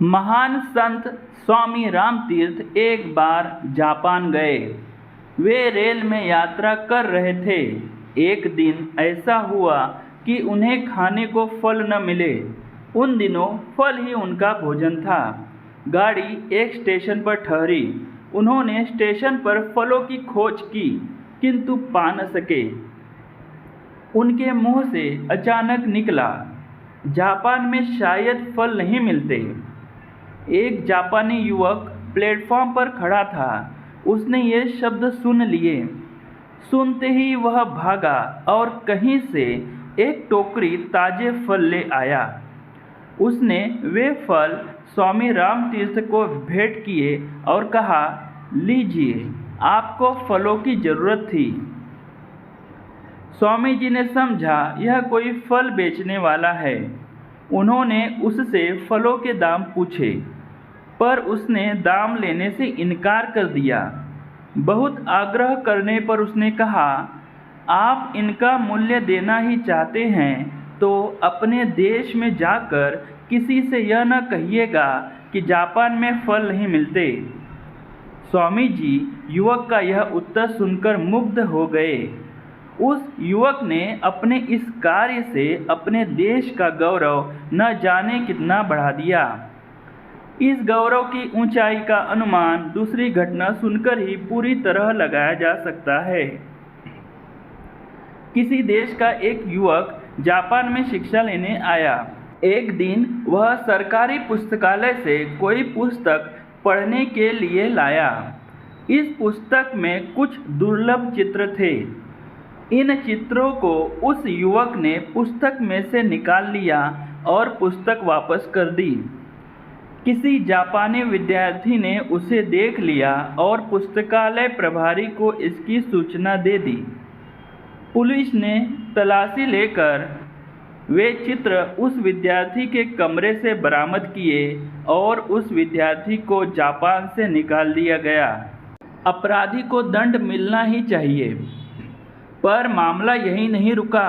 महान संत स्वामी रामतीर्थ एक बार जापान गए। वे रेल में यात्रा कर रहे थे। एक दिन ऐसा हुआ कि उन्हें खाने को फल न मिले। उन दिनों फल ही उनका भोजन था। गाड़ी एक स्टेशन पर ठहरी। उन्होंने स्टेशन पर फलों की खोज की, किंतु पा न सके। उनके मुंह से अचानक निकला, जापान में शायद फल नहीं मिलते। एक जापानी युवक प्लेटफॉर्म पर खड़ा था। उसने ये शब्द सुन लिए। सुनते ही वह भागा और कहीं से एक टोकरी ताजे फल ले आया। उसने वे फल स्वामी रामतीर्थ को भेंट किए और कहा, लीजिए, आपको फलों की जरूरत थी। स्वामी जी ने समझा यह कोई फल बेचने वाला है। उन्होंने उससे फलों के दाम पूछे, पर उसने दाम लेने से इनकार कर दिया। बहुत आग्रह करने पर उसने कहा, आप इनका मूल्य देना ही चाहते हैं तो अपने देश में जाकर किसी से यह न कहिएगा कि जापान में फल नहीं मिलते। स्वामी जी युवक का यह उत्तर सुनकर मुग्ध हो गए। उस युवक ने अपने इस कार्य से अपने देश का गौरव न जाने कितना बढ़ा दिया। इस गौरव की ऊंचाई का अनुमान दूसरी घटना सुनकर ही पूरी तरह लगाया जा सकता है। किसी देश का एक युवक जापान में शिक्षा लेने आया। एक दिन वह सरकारी पुस्तकालय से कोई पुस्तक पढ़ने के लिए लाया। इस पुस्तक में कुछ दुर्लभ चित्र थे। इन चित्रों को उस युवक ने पुस्तक में से निकाल लिया और पुस्तक वापस कर दी। किसी जापानी विद्यार्थी ने उसे देख लिया और पुस्तकालय प्रभारी को इसकी सूचना दे दी। पुलिस ने तलाशी लेकर वे चित्र उस विद्यार्थी के कमरे से बरामद किए और उस विद्यार्थी को जापान से निकाल दिया गया। अपराधी को दंड मिलना ही चाहिए। पर मामला यही नहीं रुका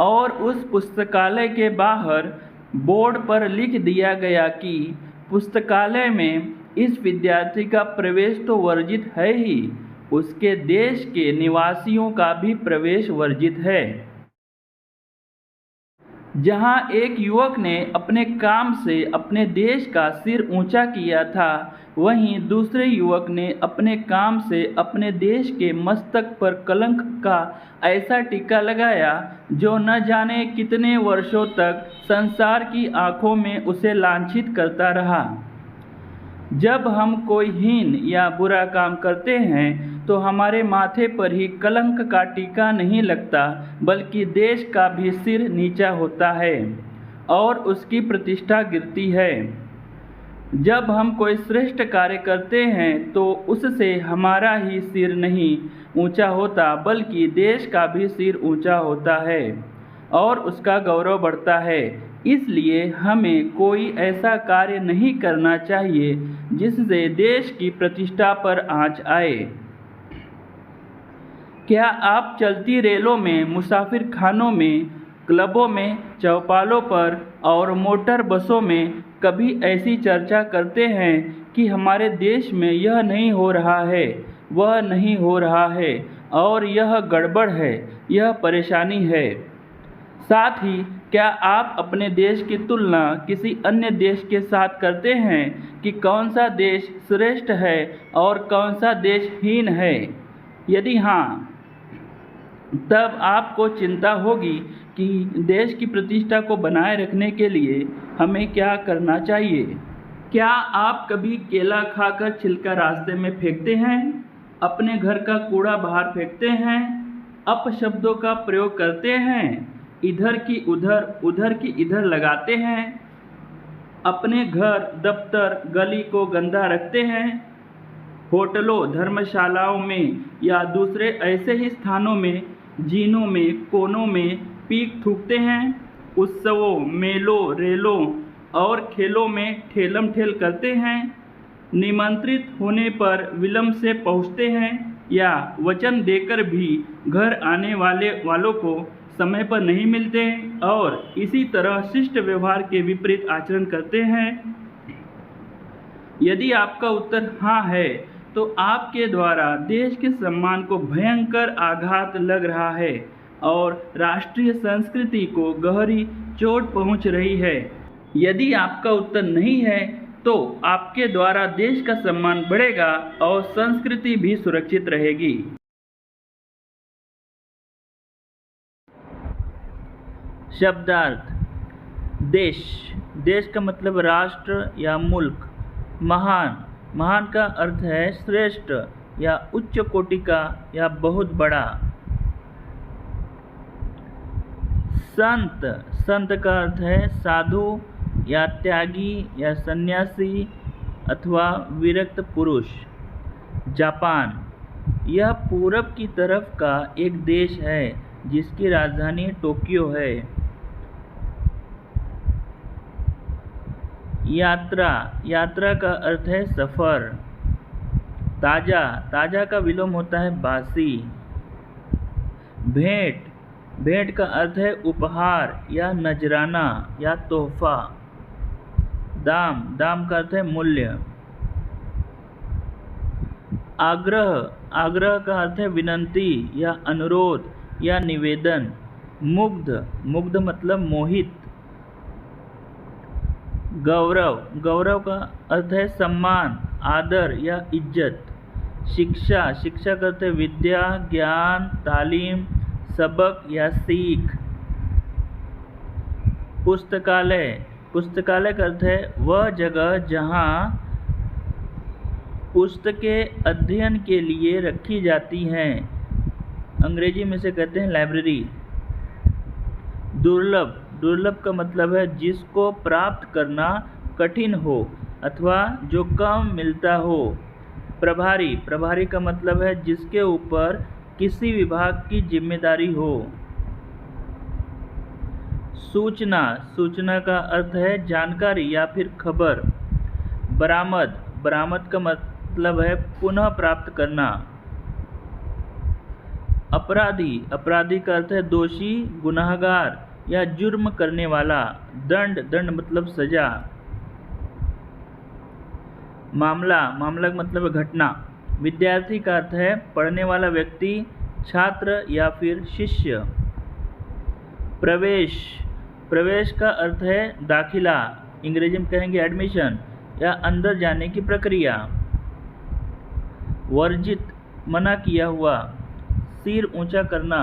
और उस पुस्तकालय के बाहर बोर्ड पर लिख दिया गया कि पुस्तकालय में इस विद्यार्थी का प्रवेश तो वर्जित है ही, उसके देश के निवासियों का भी प्रवेश वर्जित है। जहां एक युवक ने अपने काम से अपने देश का सिर ऊंचा किया था, वहीं दूसरे युवक ने अपने काम से अपने देश के मस्तक पर कलंक का ऐसा टीका लगाया जो न जाने कितने वर्षों तक संसार की आंखों में उसे लांछित करता रहा। जब हम कोई हीन या बुरा काम करते हैं तो हमारे माथे पर ही कलंक का टीका नहीं लगता, बल्कि देश का भी सिर नीचा होता है और उसकी प्रतिष्ठा गिरती है। जब हम कोई श्रेष्ठ कार्य करते हैं तो उससे हमारा ही सिर नहीं ऊंचा होता, बल्कि देश का भी सिर ऊंचा होता है और उसका गौरव बढ़ता है। इसलिए हमें कोई ऐसा कार्य नहीं करना चाहिए जिससे देश की प्रतिष्ठा पर आंच आए। क्या आप चलती रेलों में, मुसाफिर खानों में, क्लबों में, चौपालों पर और मोटर बसों में कभी ऐसी चर्चा करते हैं कि हमारे देश में यह नहीं हो रहा है, वह नहीं हो रहा है और यह गड़बड़ है, यह परेशानी है? साथ ही क्या आप अपने देश की तुलना किसी अन्य देश के साथ करते हैं कि कौन सा देश श्रेष्ठ है और कौन सा देश हीन है? यदि हाँ, तब आपको चिंता होगी कि देश की प्रतिष्ठा को बनाए रखने के लिए हमें क्या करना चाहिए। क्या आप कभी केला खाकर छिलका रास्ते में फेंकते हैं? अपने घर का कूड़ा बाहर फेंकते हैं? अपशब्दों का प्रयोग करते हैं? इधर की उधर, उधर की इधर लगाते हैं? अपने घर, दफ्तर, गली को गंदा रखते हैं? होटलों, धर्मशालाओं में या दूसरे ऐसे ही स्थानों में, जीनों में, कोनों में पीक थूकते हैं? उत्सवों, मेलों, रेलों और खेलों में ठेलम ठेल करते हैं? निमंत्रित होने पर विलंब से पहुंचते हैं या वचन देकर भी घर आने वालों को समय पर नहीं मिलते और इसी तरह शिष्ट व्यवहार के विपरीत आचरण करते हैं? यदि आपका उत्तर हाँ है तो आपके द्वारा देश के सम्मान को भयंकर आघात लग रहा है और राष्ट्रीय संस्कृति को गहरी चोट पहुंच रही है। यदि आपका उत्तर नहीं है तो आपके द्वारा देश का सम्मान बढ़ेगा और संस्कृति भी सुरक्षित रहेगी। शब्दार्थ। देश, देश का मतलब राष्ट्र या मुल्क। महान, महान का अर्थ है श्रेष्ठ या उच्च कोटि का या बहुत बड़ा। संत, संत का अर्थ है साधु या त्यागी या सन्यासी अथवा विरक्त पुरुष। जापान, यह पूरब की तरफ का एक देश है जिसकी राजधानी टोक्यो है। यात्रा, यात्रा का अर्थ है सफ़र। ताज़ा, ताज़ा का विलोम होता है बासी। भेंट, भेंट का अर्थ है उपहार या नजराना या तोहफा। दाम, दाम का अर्थ है मूल्य। आग्रह, आग्रह का अर्थ है विनंती या अनुरोध या निवेदन। मुग्ध, मुग्ध मतलब मोहित। गौरव, गौरव का अर्थ है सम्मान, आदर या इज्जत। शिक्षा, शिक्षा का अर्थ है विद्या, ज्ञान, तालीम, सबक या सीख। पुस्तकालय, पुस्तकालय का अर्थ है वह जगह जहाँ पुस्तकें अध्ययन के लिए रखी जाती हैं। अंग्रेजी में से कहते हैं लाइब्रेरी। दुर्लभ, दुर्लभ का मतलब है जिसको प्राप्त करना कठिन हो अथवा जो कम मिलता हो। प्रभारी, प्रभारी का मतलब है जिसके ऊपर किसी विभाग की जिम्मेदारी हो। सूचना, सूचना का अर्थ है जानकारी या फिर खबर। बरामद, बरामद का मतलब है पुनः प्राप्त करना। अपराधी, अपराधी का अर्थ है दोषी, गुनाहगार या जुर्म करने वाला। दंड, दंड मतलब सजा। मामला, मामला का मतलब है घटना। विद्यार्थी का अर्थ है पढ़ने वाला व्यक्ति, छात्र या फिर शिष्य। प्रवेश, प्रवेश का अर्थ है दाखिला, अंग्रेजी में कहेंगे एडमिशन या अंदर जाने की प्रक्रिया। वर्जित, मना किया हुआ। सिर ऊंचा करना,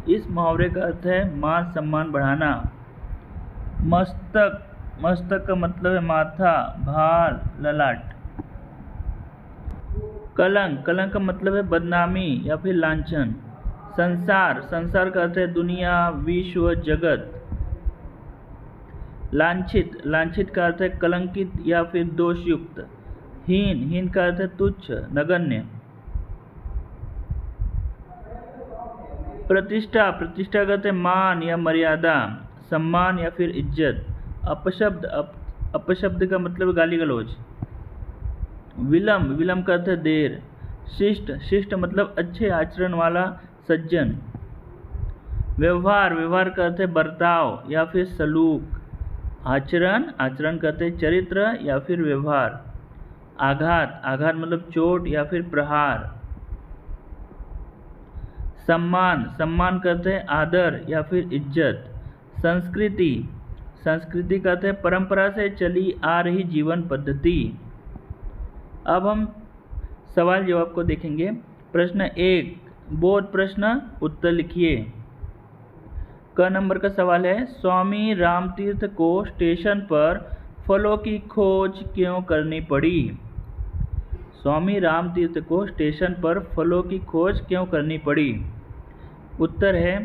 इस मुहावरे का अर्थ है मान सम्मान बढ़ाना। मस्तक, मस्तक का मतलब है माथा, भार, ललाट। कलंक, कलंक का मतलब है बदनामी या फिर लांछन। संसार, संसार का अर्थ है दुनिया, विश्व, जगत। लांछित, लांछित का अर्थ है कलंकित या फिर दोषयुक्त। हीन, हीन का अर्थ है तुच्छ, नगण्य। प्रतिष्ठा, प्रतिष्ठा का अर्थ है मान या मर्यादा, सम्मान या फिर इज्जत। अपशब्द, अपशब्द का मतलब गाली गलौज। विलंब, विलंब का अर्थ है देर। शिष्ट, शिष्ट मतलब अच्छे आचरण वाला, सज्जन। व्यवहार, व्यवहार का अर्थ है बर्ताव या फिर सलूक। आचरण, आचरण का अर्थ है चरित्र या फिर व्यवहार। आघात, आघात मतलब चोट या फिर प्रहार। सम्मान, सम्मान का अर्थ है आदर या फिर इज्जत। संस्कृति, संस्कृति का अर्थ है परंपरा से चली आ रही जीवन पद्धति। अब हम सवाल जवाब को देखेंगे। प्रश्न 1, बोध प्रश्न, उत्तर लिखिए। क नंबर का सवाल है, स्वामी रामतीर्थ को स्टेशन पर फलों की खोज क्यों करनी पड़ी? स्वामी रामतीर्थ को स्टेशन पर फलों की खोज क्यों करनी पड़ी? उत्तर है,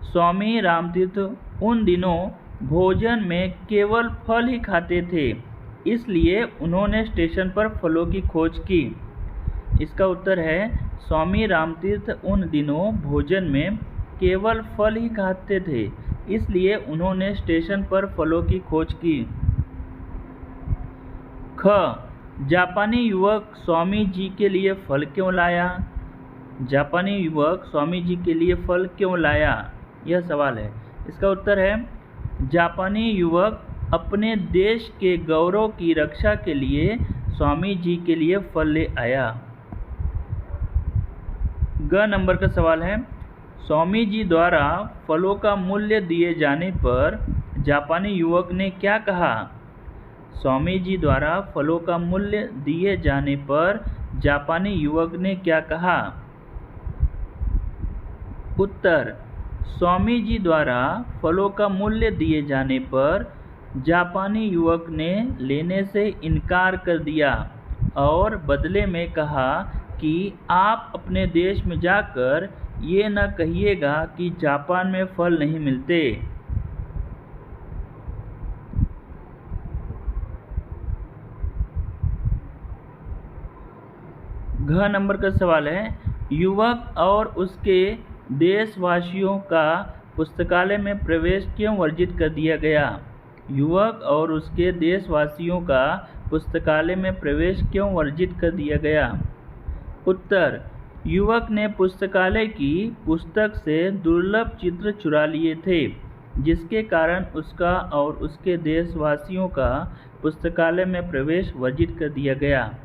स्वामी रामतीर्थ उन दिनों भोजन में केवल फल ही खाते थे, इसलिए उन्होंने स्टेशन पर फलों की खोज की। इसका उत्तर है, स्वामी रामतीर्थ उन दिनों भोजन में केवल फल ही खाते थे, इसलिए उन्होंने स्टेशन पर फलों की खोज की। ख, जापानी युवक स्वामी जी के लिए फल क्यों लाया? जापानी युवक स्वामी जी के लिए फल क्यों लाया, यह सवाल है। इसका उत्तर है, जापानी युवक अपने देश के गौरव की रक्षा के लिए स्वामी जी के लिए फल ले आया। ग नंबर का सवाल है, स्वामी जी द्वारा फलों का मूल्य दिए जाने पर जापानी युवक ने क्या कहा? स्वामी जी द्वारा फलों का मूल्य दिए जाने पर जापानी युवक ने क्या कहा? उत्तर, स्वामी जी द्वारा फलों का मूल्य दिए जाने पर जापानी युवक ने लेने से इनकार कर दिया और बदले में कहा कि आप अपने देश में जाकर ये न कहिएगा कि जापान में फल नहीं मिलते। घ नंबर का सवाल है, युवक और उसके देशवासियों का पुस्तकालय में प्रवेश क्यों वर्जित कर दिया गया? युवक और उसके देशवासियों का पुस्तकालय में प्रवेश क्यों वर्जित कर दिया गया? उत्तर, युवक ने पुस्तकालय की पुस्तक से दुर्लभ चित्र चुरा लिए थे, जिसके कारण उसका और उसके देशवासियों का पुस्तकालय में प्रवेश वर्जित कर दिया गया।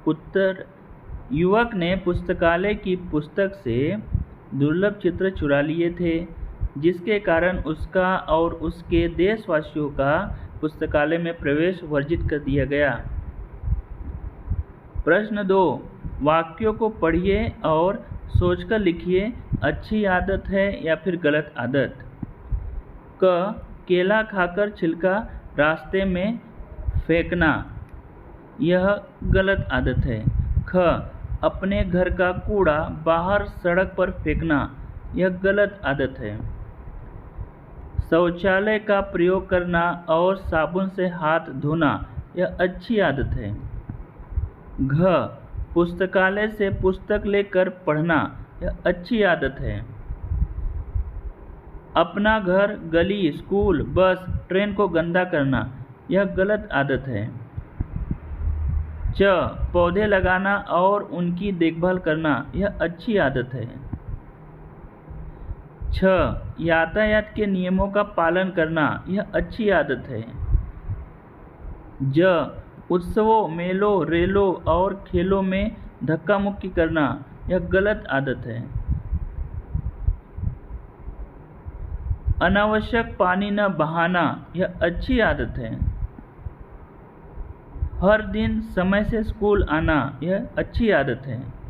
उत्तर, युवक ने पुस्तकालय की पुस्तक से दुर्लभ चित्र चुरा लिए थे, जिसके कारण उसका और उसके देशवासियों का पुस्तकालय में प्रवेश वर्जित कर दिया गया। प्रश्न 2, वाक्यों को पढ़िए और सोचकर लिखिए, अच्छी आदत है या फिर गलत आदत। क, केला खाकर छिलका रास्ते में फेंकना, यह गलत आदत है। ख, अपने घर का कूड़ा बाहर सड़क पर फेंकना, यह गलत आदत है। शौचालय का प्रयोग करना और साबुन से हाथ धोना, यह अच्छी आदत है। घ, पुस्तकालय से पुस्तक लेकर पढ़ना, यह अच्छी आदत है। अपना घर, गली, स्कूल, बस, ट्रेन को गंदा करना, यह गलत आदत है। च, पौधे लगाना और उनकी देखभाल करना, यह अच्छी आदत है। छ, यातायात के नियमों का पालन करना, यह अच्छी आदत है। ज, उत्सवों, मेलों, रेलों और खेलों में धक्का मुक्की करना, यह गलत आदत है। अनावश्यक पानी न बहाना, यह अच्छी आदत है। हर दिन समय से स्कूल आना, यह अच्छी आदत है।